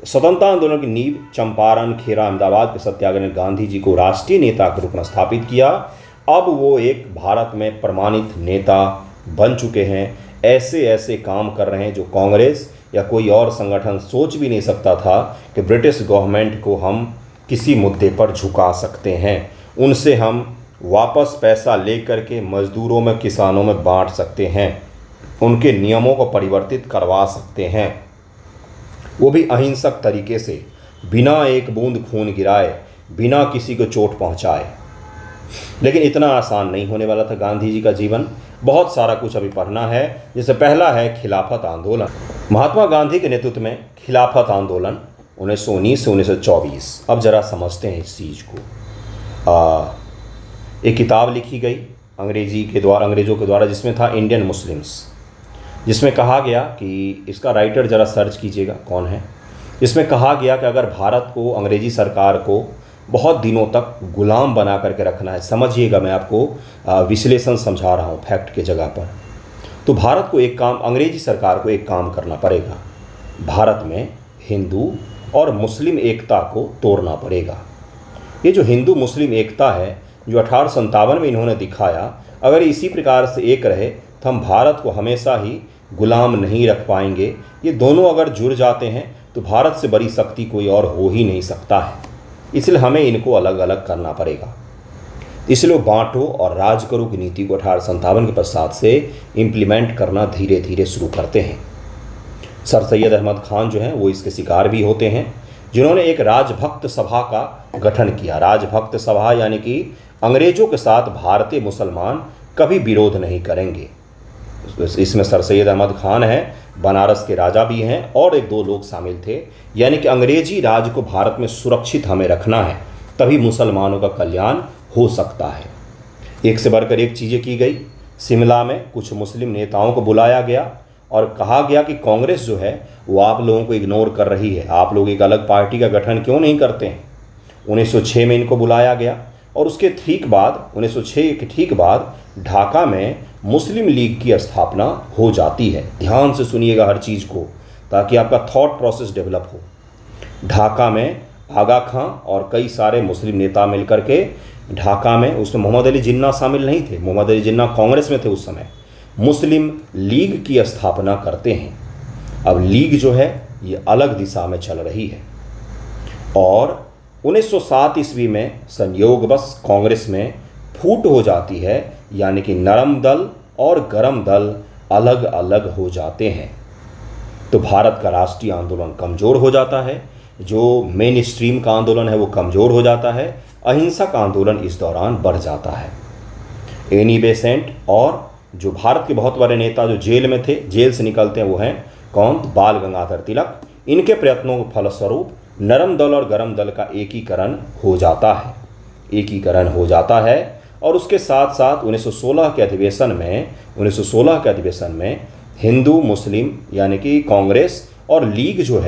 स्वतंत्रता आंदोलन की नींव चंपारण, खेरा, अहमदाबाद के सत्याग्रह ने गांधी जी को राष्ट्रीय नेता के रूप में स्थापित किया। अब वो एक भारत में प्रमाणित नेता बन चुके हैं। ऐसे ऐसे काम कर रहे हैं जो कांग्रेस या कोई और संगठन सोच भी नहीं सकता था कि ब्रिटिश गवर्नमेंट को हम किसी मुद्दे पर झुका सकते हैं। उनसे हम वापस पैसा लेकर के मजदूरों में, किसानों में बांट सकते हैं, उनके नियमों को परिवर्तित करवा सकते हैं, वो भी अहिंसक तरीके से, बिना एक बूंद खून गिराए, बिना किसी को चोट पहुंचाए। लेकिन इतना आसान नहीं होने वाला था गांधी जी का जीवन। बहुत सारा कुछ अभी पढ़ना है। जैसे पहला है खिलाफत आंदोलन। महात्मा गांधी के नेतृत्व में खिलाफत आंदोलन 1919 से 1924। अब जरा समझते हैं इस चीज़ को। एक किताब लिखी गई अंग्रेज़ों के द्वारा जिसमें था इंडियन मुस्लिम्स, जिसमें कहा गया कि, इसका राइटर ज़रा सर्च कीजिएगा कौन है, इसमें कहा गया कि अगर भारत को, अंग्रेज़ी सरकार को बहुत दिनों तक गुलाम बना करके रखना है, समझिएगा मैं आपको विश्लेषण समझा रहा हूँ फैक्ट के जगह पर, तो भारत को एक काम, अंग्रेज़ी सरकार को एक काम करना पड़ेगा, भारत में हिंदू और मुस्लिम एकता को तोड़ना पड़ेगा। ये जो हिंदू मुस्लिम एकता है जो 1857 में इन्होंने दिखाया, अगर इसी प्रकार से एक रहे तो हम भारत को हमेशा ही गुलाम नहीं रख पाएंगे। ये दोनों अगर जुड़ जाते हैं तो भारत से बड़ी शक्ति कोई और हो ही नहीं सकता है। इसलिए हमें इनको अलग अलग करना पड़ेगा। इसलिए बांटो और राज करो की नीति को 1857 के पश्चात से इम्प्लीमेंट करना धीरे धीरे शुरू करते हैं। सर सैयद अहमद खान जो हैं वो इसके शिकार भी होते हैं, जिन्होंने एक राजभक्त सभा का गठन किया। राजभक्त सभा यानी कि अंग्रेज़ों के साथ भारतीय मुसलमान कभी विरोध नहीं करेंगे। इसमें सर सैयद अहमद खान हैं, बनारस के राजा भी हैं, और 1-2 लोग शामिल थे। यानी कि अंग्रेजी राज को भारत में सुरक्षित हमें रखना है, तभी मुसलमानों का कल्याण हो सकता है। एक से बढ़कर एक चीज़ें की गई। शिमला में कुछ मुस्लिम नेताओं को बुलाया गया और कहा गया कि कांग्रेस जो है वो आप लोगों को इग्नोर कर रही है, आप लोग एक अलग पार्टी का गठन क्यों नहीं करते हैं। 1906 में इनको बुलाया गया और उसके ठीक बाद 1906 के ठीक बाद ढाका में मुस्लिम लीग की स्थापना हो जाती है। ध्यान से सुनिएगा हर चीज़ को ताकि आपका थॉट प्रोसेस डेवलप हो। ढाका में आगा खां और कई सारे मुस्लिम नेता मिलकर के ढाका में, उसमें मोहम्मद अली जिन्ना शामिल नहीं थे, मोहम्मद अली जिन्ना कांग्रेस में थे उस समय, मुस्लिम लीग की स्थापना करते हैं। अब लीग जो है ये अलग दिशा में चल रही है और 1907 ईस्वी में संयोगवश कांग्रेस में फूट हो जाती है, यानी कि नरम दल और गरम दल अलग अलग हो जाते हैं। तो भारत का राष्ट्रीय आंदोलन कमज़ोर हो जाता है, जो मेन स्ट्रीम का आंदोलन है वो कमज़ोर हो जाता है, अहिंसक आंदोलन इस दौरान बढ़ जाता है। एनी बेसेंट और जो भारत के बहुत बड़े नेता जो जेल में थे, जेल से निकलते हैं, वो हैं कौन? बाल गंगाधर तिलक। इनके प्रयत्नों के फलस्वरूप नरम दल और गरम दल का एकीकरण हो जाता है और उसके साथ साथ 1916 के अधिवेशन में हिंदू मुस्लिम यानी कि कांग्रेस और लीग जो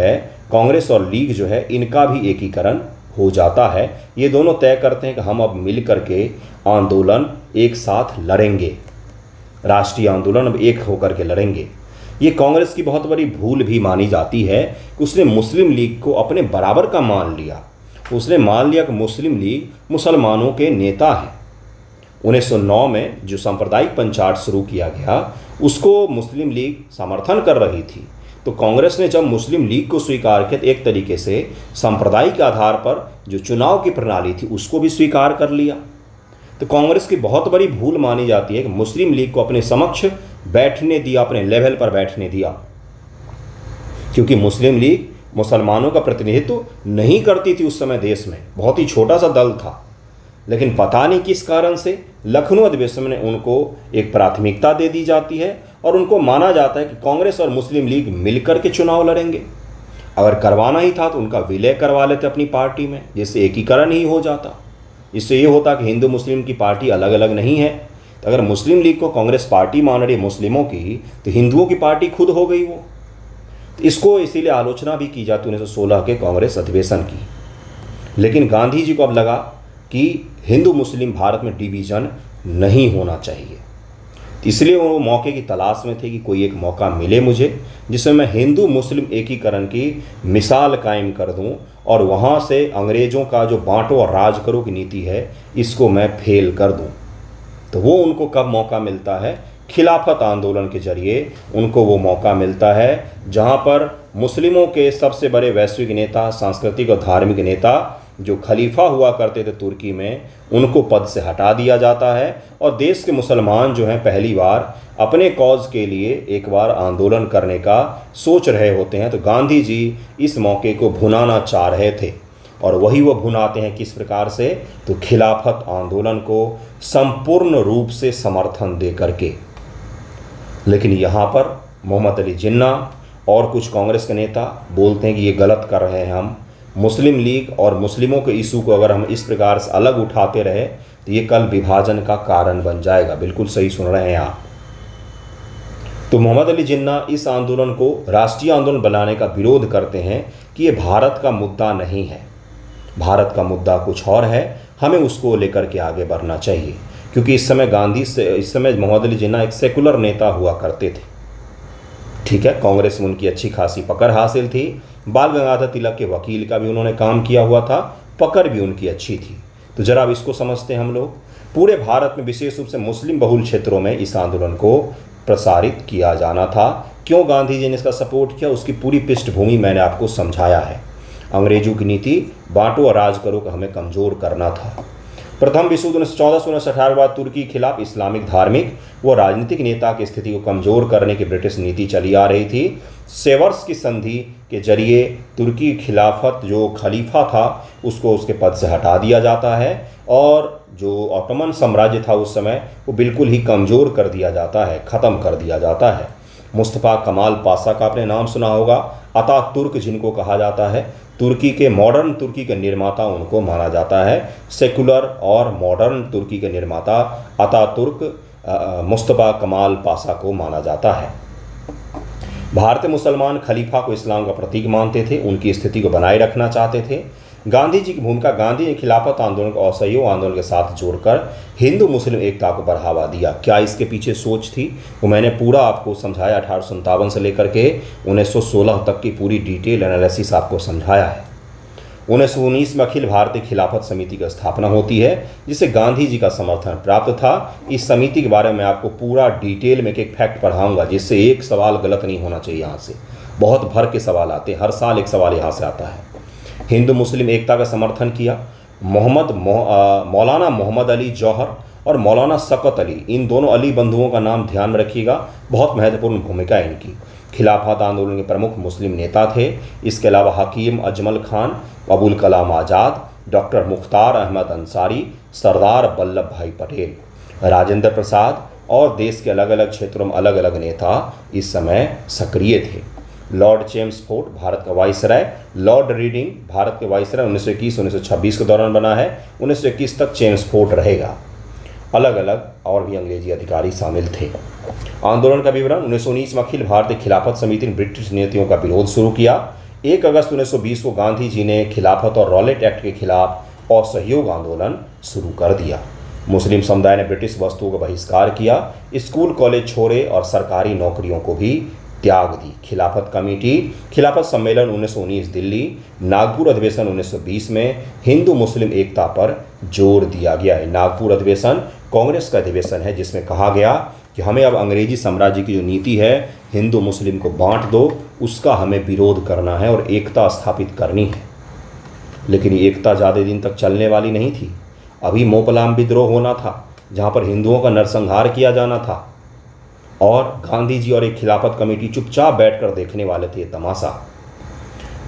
है इनका भी एकीकरण हो जाता है। ये दोनों तय करते हैं कि हम अब मिल करके आंदोलन एक साथ लड़ेंगे, राष्ट्रीय आंदोलन अब एक होकर के लड़ेंगे। ये कांग्रेस की बहुत बड़ी भूल भी मानी जाती है कि उसने मुस्लिम लीग को अपने बराबर का मान लिया। उसने मान लिया कि मुस्लिम लीग मुसलमानों के नेता हैं। 1909 में जो सांप्रदायिक पंचायत शुरू किया गया उसको मुस्लिम लीग समर्थन कर रही थी, तो कांग्रेस ने जब मुस्लिम लीग को स्वीकार किया तो एक तरीके से सांप्रदायिक आधार पर जो चुनाव की प्रणाली थी उसको भी स्वीकार कर लिया। तो कांग्रेस की बहुत बड़ी भूल मानी जाती है कि मुस्लिम लीग को अपने समक्ष बैठने दिया, अपने लेवल पर बैठने दिया, क्योंकि मुस्लिम लीग मुसलमानों का प्रतिनिधित्व नहीं करती थी उस समय देश में, बहुत ही छोटा सा दल था। लेकिन पता नहीं किस कारण से लखनऊ अधिवेशन में उनको एक प्राथमिकता दे दी जाती है और उनको माना जाता है कि कांग्रेस और मुस्लिम लीग मिलकर के चुनाव लड़ेंगे। अगर करवाना ही था तो उनका विलय करवा लेते अपनी पार्टी में, जिससे एकीकरण ही हो जाता। इससे ये होता कि हिंदू मुस्लिम की पार्टी अलग अलग नहीं है। तो अगर मुस्लिम लीग को कांग्रेस पार्टी मान रही है मुस्लिमों की, तो हिंदुओं की पार्टी खुद हो गई वो। तो इसको इसीलिए आलोचना भी की जाती 1916 के कांग्रेस अधिवेशन की। लेकिन गांधी जी को अब लगा कि हिंदू मुस्लिम भारत में डिवीज़न नहीं होना चाहिए, इसलिए वो मौके की तलाश में थे कि कोई एक मौका मिले मुझे जिसमें मैं हिंदू मुस्लिम एकीकरण की मिसाल कायम कर दूं और वहाँ से अंग्रेज़ों का जो बांटो और राज करो की नीति है इसको मैं फेल कर दूं। तो वो उनको कब मौका मिलता है? खिलाफत आंदोलन के जरिए उनको वो मौका मिलता है, जहाँ पर मुस्लिमों के सबसे बड़े वैश्विक नेता, सांस्कृतिक और धार्मिक नेता जो खलीफा हुआ करते थे तुर्की में, उनको पद से हटा दिया जाता है और देश के मुसलमान जो हैं पहली बार अपने कॉज के लिए एक बार आंदोलन करने का सोच रहे होते हैं। तो गांधी जी इस मौके को भुनाना चाह रहे थे और वही वो भुनाते हैं किस प्रकार से? तो खिलाफत आंदोलन को संपूर्ण रूप से समर्थन दे करके। लेकिन यहाँ पर मोहम्मद अली जिन्ना और कुछ कांग्रेस के नेता बोलते हैं कि ये गलत कर रहे हैं, हम मुस्लिम लीग और मुस्लिमों के इशू को अगर हम इस प्रकार से अलग उठाते रहे तो ये कल विभाजन का कारण बन जाएगा। बिल्कुल सही सुन रहे हैं आप। तो मोहम्मद अली जिन्ना इस आंदोलन को राष्ट्रीय आंदोलन बनाने का विरोध करते हैं कि ये भारत का मुद्दा नहीं है, भारत का मुद्दा कुछ और है, हमें उसको लेकर के आगे बढ़ना चाहिए। क्योंकि इस समय मोहम्मद अली जिन्ना एक सेकुलर नेता हुआ करते थे, ठीक है। कांग्रेस में उनकी अच्छी खासी पकड़ हासिल थी। बाल गंगाधर तिलक के वकील का भी उन्होंने काम किया हुआ था, पकड़ भी उनकी अच्छी थी। तो जरा अब इसको समझते हैं हम लोग। पूरे भारत में विशेष रूप से मुस्लिम बहुल क्षेत्रों में इस आंदोलन को प्रसारित किया जाना था। क्यों गांधी जी ने इसका सपोर्ट किया, उसकी पूरी पृष्ठभूमि मैंने आपको समझाया है। अंग्रेजों की नीति बांटो और राज करो का हमें कमज़ोर करना था। प्रथम विश्व युद्ध 1914-1918 के बाद तुर्की के खिलाफ इस्लामिक धार्मिक व राजनीतिक नेता की स्थिति को कमज़ोर करने की ब्रिटिश नीति चली आ रही थी। सेवर्स की संधि के जरिए तुर्की खिलाफत जो खलीफा था उसको उसके पद से हटा दिया जाता है और जो ऑटोमन साम्राज्य था उस समय वो बिल्कुल ही कमज़ोर कर दिया जाता है, ख़त्म कर दिया जाता है। मुस्तफ़ा कमाल पाशा का आपने नाम सुना होगा। अतातुर्क जिनको कहा जाता है, तुर्की के मॉडर्न तुर्की के निर्माता उनको माना जाता है। सेकुलर और मॉडर्न तुर्की के निर्माता अतातुर्क मुस्तफ़ा कमाल पाशा को माना जाता है। भारतीय मुसलमान खलीफा को इस्लाम का प्रतीक मानते थे, उनकी स्थिति को बनाए रखना चाहते थे। गांधी जी की भूमिका, गांधी ने खिलाफत आंदोलन को असहयोग आंदोलन के साथ जोड़कर हिंदू मुस्लिम एकता को बढ़ावा दिया। क्या इसके पीछे सोच थी वो मैंने पूरा आपको समझाया। 1857 से लेकर के 1916 तक की पूरी डिटेल एनालिसिस आपको समझाया है। 1919 में अखिल भारतीय खिलाफत समिति की स्थापना होती है, जिसे गांधी जी का समर्थन प्राप्त था। इस समिति के बारे में आपको पूरा डिटेल में एक फैक्ट पढ़ाऊंगा, जिससे एक सवाल गलत नहीं होना चाहिए। यहाँ से बहुत भर के सवाल आते हैं, हर साल एक सवाल यहाँ से आता है। हिंदू मुस्लिम एकता का समर्थन किया। मौलाना मोहम्मद अली जौहर और मौलाना शौकत अली, इन दोनों अली बंधुओं का नाम ध्यान में रखिएगा, बहुत महत्वपूर्ण भूमिका है इनकी। खिलाफत आंदोलन के प्रमुख मुस्लिम नेता थे। इसके अलावा हकीम अजमल खान, अबुल कलाम आज़ाद, डॉक्टर मुख्तार अहमद अंसारी, सरदार वल्लभ भाई पटेल, राजेंद्र प्रसाद और देश के अलग अलग क्षेत्रों में अलग अलग नेता इस समय सक्रिय थे। लॉर्ड चेम्सफोर्ड भारत का वाइसराय, लॉर्ड रीडिंग भारत के वाइसराय 1921-1926 के दौरान बना है। 1921 तक चेम्सफोर्ड रहेगा। अलग अलग और भी अंग्रेजी अधिकारी शामिल थे। आंदोलन का विवरण: 1919 में अखिल भारतीय खिलाफत समिति ने ब्रिटिश नीतियों का विरोध शुरू किया। 1 अगस्त 1920 को गांधी जी ने खिलाफत और रॉलेट एक्ट के खिलाफ असहयोग आंदोलन शुरू कर दिया। मुस्लिम समुदाय ने ब्रिटिश वस्तुओं का बहिष्कार किया, स्कूल कॉलेज छोड़े और सरकारी नौकरियों को भी त्याग दी। खिलाफत कमेटी, खिलाफत सम्मेलन 1919 दिल्ली, नागपुर अधिवेशन 1920 में हिंदू मुस्लिम एकता पर जोर दिया गया है। नागपुर अधिवेशन कांग्रेस का अधिवेशन है, जिसमें कहा गया कि हमें अब अंग्रेजी साम्राज्य की जो नीति है हिंदू मुस्लिम को बांट दो, उसका हमें विरोध करना है और एकता स्थापित करनी है। लेकिन ये एकता ज़्यादा दिन तक चलने वाली नहीं थी। अभी मोपलाम विद्रोह होना था, जहाँ पर हिंदुओं का नरसंहार किया जाना था, और गांधी जी और एक खिलाफत कमेटी चुपचाप बैठकर देखने वाले थे तमाशा।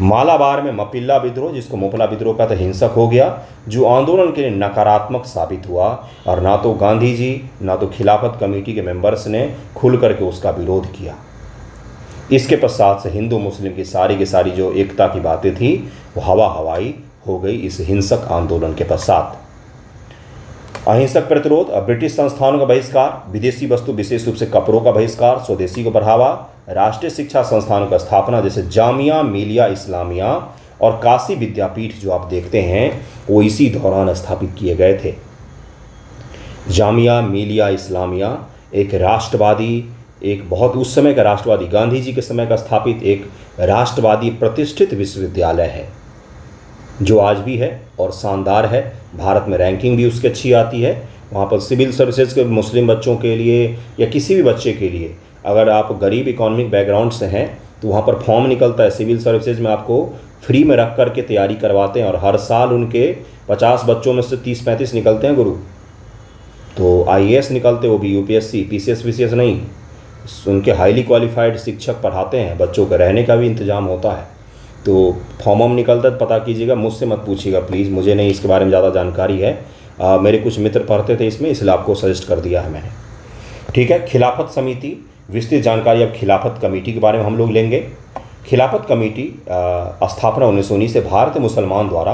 मालाबार में मपिल्ला विद्रोह, जिसको मोपला विद्रोह का तो हिंसक हो गया, जो आंदोलन के लिए नकारात्मक साबित हुआ, और ना तो गांधी जी ना तो खिलाफत कमेटी के मेंबर्स ने खुल करके उसका विरोध किया। इसके पश्चात से हिंदू मुस्लिम की सारी जो एकता की बातें थी वो हवा हवाई हो गई इस हिंसक आंदोलन के पश्चात। अहिंसक प्रतिरोध, ब्रिटिश संस्थानों का बहिष्कार, विदेशी वस्तु विशेष रूप से कपड़ों का बहिष्कार, स्वदेशी को बढ़ावा, राष्ट्रीय शिक्षा संस्थानों का स्थापना जैसे जामिया मिलिया इस्लामिया और काशी विद्यापीठ जो आप देखते हैं वो इसी दौरान स्थापित किए गए थे। जामिया मिलिया इस्लामिया एक राष्ट्रवादी, एक बहुत उस समय का राष्ट्रवादी, गांधी जी के समय का स्थापित एक राष्ट्रवादी प्रतिष्ठित विश्वविद्यालय है, जो आज भी है और शानदार है। भारत में रैंकिंग भी उसकी अच्छी आती है। वहाँ पर सिविल सर्विसेज के मुस्लिम बच्चों के लिए या किसी भी बच्चे के लिए, अगर आप गरीब इकोनॉमिक बैकग्राउंड से हैं तो वहाँ पर फॉर्म निकलता है सिविल सर्विसेज में, आपको फ्री में रख करके तैयारी करवाते हैं, और हर साल उनके 50 बच्चों में से 30-35 निकलते हैं गुरु। तो IAS निकलते, वो भी UPSC PCS VCS नहीं, उनके हाईली क्वालिफाइड शिक्षक पढ़ाते हैं, बच्चों का रहने का भी इंतजाम होता है। तो फॉर्म निकलता है, पता कीजिएगा, मुझसे मत पूछिएगा प्लीज़, मुझे नहीं इसके बारे में ज़्यादा जानकारी है। मेरे कुछ मित्र पढ़ते थे इसमें, इसलिए आपको सजेस्ट कर दिया है मैंने। ठीक है, खिलाफत समिति, विस्तृत जानकारी अब खिलाफत कमेटी के बारे में हम लोग लेंगे। खिलाफत कमेटी स्थापना 1919 से भारतीय मुसलमान द्वारा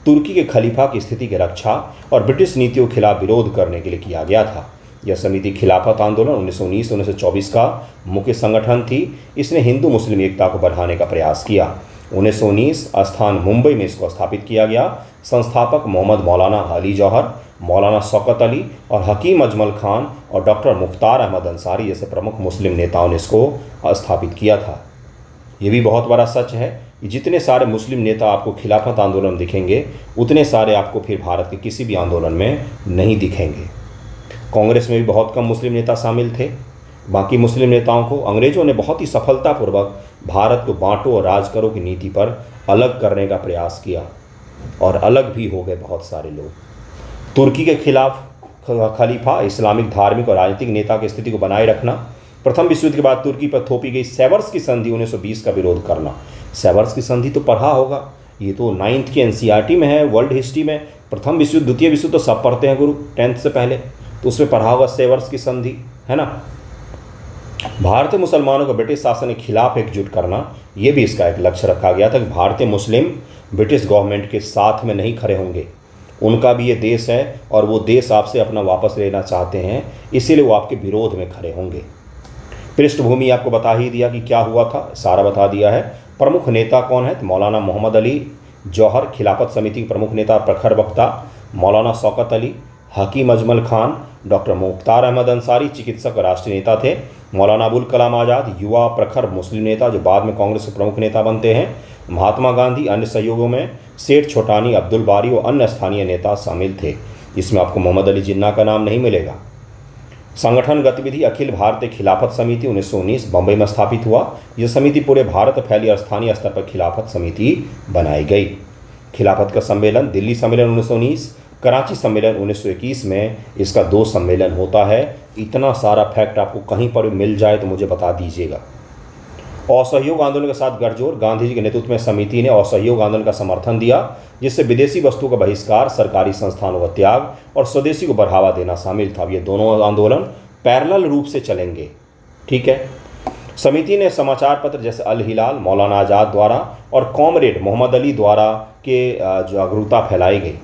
तुर्की के खलीफा की स्थिति की रक्षा और ब्रिटिश नीतियों के खिलाफ विरोध करने के लिए किया गया था। यह समिति खिलाफत आंदोलन 1919-1924 का मुख्य संगठन थी। इसने हिंदू मुस्लिम एकता को बढ़ाने का प्रयास किया। 1919 स्थान मुंबई में इसको स्थापित किया गया। संस्थापक मोहम्मद मौलाना अली जौहर, मौलाना शौकत अली और हकीम अजमल खान और डॉक्टर मुख्तार अहमद अंसारी जैसे प्रमुख मुस्लिम नेताओं ने इसको स्थापित किया था। ये भी बहुत बड़ा सच है कि जितने सारे मुस्लिम नेता आपको खिलाफत आंदोलन दिखेंगे, उतने सारे आपको फिर भारत के किसी भी आंदोलन में नहीं दिखेंगे। कांग्रेस में भी बहुत कम मुस्लिम नेता शामिल थे। बाकी मुस्लिम नेताओं को अंग्रेज़ों ने बहुत ही सफलतापूर्वक भारत को बांटो और राज करो की नीति पर अलग करने का प्रयास किया, और अलग भी हो गए बहुत सारे लोग। तुर्की के खिलाफ खलीफा, इस्लामिक धार्मिक और राजनीतिक नेता की स्थिति को बनाए रखना, प्रथम विश्व युद्ध के बाद तुर्की पर थोपी गई सेवर्स की संधि 1920 का विरोध करना। सेवर्स की संधि तो पढ़ा होगा, ये तो 9th की NCERT में है, वर्ल्ड हिस्ट्री में। प्रथम विश्व युद्ध, द्वितीय विश्व तो सब पढ़ते हैं गुरु 10th से पहले, तो उसमें पढ़ा होगा सेवर्स की संधि, है ना। भारतीय मुसलमानों को ब्रिटिश शासन के खिलाफ एकजुट करना, ये भी इसका एक लक्ष्य रखा गया था कि भारतीय मुस्लिम ब्रिटिश गवर्नमेंट के साथ में नहीं खड़े होंगे। उनका भी ये देश है और वो देश आपसे अपना वापस लेना चाहते हैं, इसीलिए वो आपके विरोध में खड़े होंगे। पृष्ठभूमि आपको बता ही दिया कि क्या हुआ था, सारा बता दिया है। प्रमुख नेता कौन है? तो मौलाना मोहम्मद अली जौहर खिलाफत समिति के प्रमुख नेता प्रखर वक्ता, मौलाना शौकत अली, हकीम अजमल खान, डॉक्टर मुख्तार अहमद अंसारी चिकित्सक और राष्ट्रीय नेता थे, मौलाना अबुल कलाम आज़ाद युवा प्रखर मुस्लिम नेता जो बाद में कांग्रेस के प्रमुख नेता बनते हैं, महात्मा गांधी, अन्य सहयोगियों में सेठ छोटानी, अब्दुल बारी और अन्य स्थानीय नेता शामिल थे। इसमें आपको मोहम्मद अली जिन्ना का नाम नहीं मिलेगा। संगठन गतिविधि अखिल भारतीय खिलाफत समिति 1919 बम्बई में स्थापित हुआ। यह समिति पूरे भारत फैली और स्थानीय स्तर पर खिलाफत समिति बनाई गई। खिलाफत का सम्मेलन दिल्ली सम्मेलन 1919, कराची सम्मेलन 1921 में इसका 2 सम्मेलन होता है। इतना सारा फैक्ट आपको कहीं पर मिल जाए तो मुझे बता दीजिएगा। असहयोग आंदोलन के साथ गठजोड़, गांधी जी के नेतृत्व में समिति ने असहयोग आंदोलन का समर्थन दिया, जिससे विदेशी वस्तुओं का बहिष्कार, सरकारी संस्थानों का त्याग और स्वदेशी को बढ़ावा देना शामिल था। ये दोनों आंदोलन पैरेलल रूप से चलेंगे, ठीक है। समिति ने समाचार पत्र जैसे अल हिलाल, मौलाना आज़ाद द्वारा और कॉमरेड मोहम्मद अली द्वारा के जागरूकता फैलाई गई।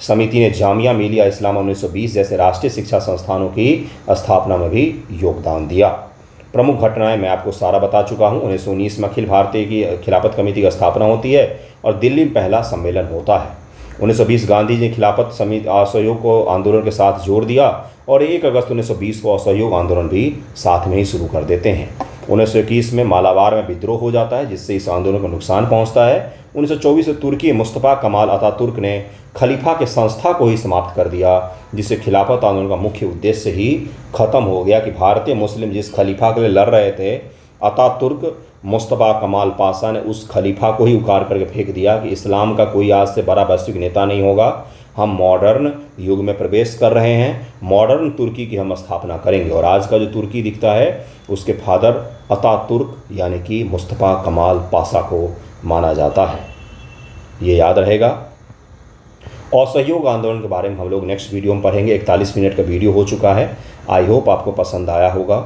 समिति ने जामिया मिलिया इस्लाम 1920 जैसे राष्ट्रीय शिक्षा संस्थानों की स्थापना में भी योगदान दिया। प्रमुख घटनाएं मैं आपको सारा बता चुका हूं। 1919 में अखिल भारतीय की खिलाफत कमेटी की स्थापना होती है और दिल्ली में पहला सम्मेलन होता है। 1920 गांधी जी ने खिलाफत समिति असहयोग को आंदोलन के साथ जोड़ दिया और 1 अगस्त 1920 को असहयोग आंदोलन भी साथ में ही शुरू कर देते हैं। 1921 में मालाबार में विद्रोह हो जाता है, जिससे इस आंदोलन को नुकसान पहुंचता है। 1924 में तुर्की मुस्तफा कमाल अतातुर्क ने खलीफा के संस्था को ही समाप्त कर दिया, जिससे खिलाफत आंदोलन का मुख्य उद्देश्य ही खत्म हो गया कि भारतीय मुस्लिम जिस खलीफा के लिए लड़ रहे थे, अतातुर्क मुस्तफा कमाल पाशा ने उस खलीफा को ही उखाड़ करके फेंक दिया कि इस्लाम का कोई आज से बड़ा वैश्विक नेता नहीं होगा। हम मॉडर्न युग में प्रवेश कर रहे हैं, मॉडर्न तुर्की की हम स्थापना करेंगे। और आज का जो तुर्की दिखता है उसके फादर अतातुर्क यानी कि मुस्तफा कमाल पाशा को माना जाता है। ये याद रहेगा। असहयोग आंदोलन के बारे में हम लोग नेक्स्ट वीडियो में पढ़ेंगे। 41 मिनट का वीडियो हो चुका है। आई होप आपको पसंद आया होगा।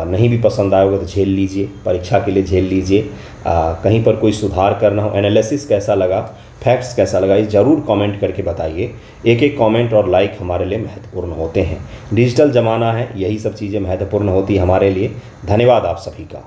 नहीं भी पसंद आया होगा तो झेल लीजिए, परीक्षा के लिए झेल लीजिए। कहीं पर कोई सुधार करना हो, एनालिसिस कैसा लगा, फैक्ट्स कैसा लगा, ये ज़रूर कमेंट करके बताइए। एक कमेंट और लाइक हमारे लिए महत्वपूर्ण होते हैं। डिजिटल ज़माना है, यही सब चीज़ें महत्वपूर्ण होती है हमारे लिए। धन्यवाद आप सभी का।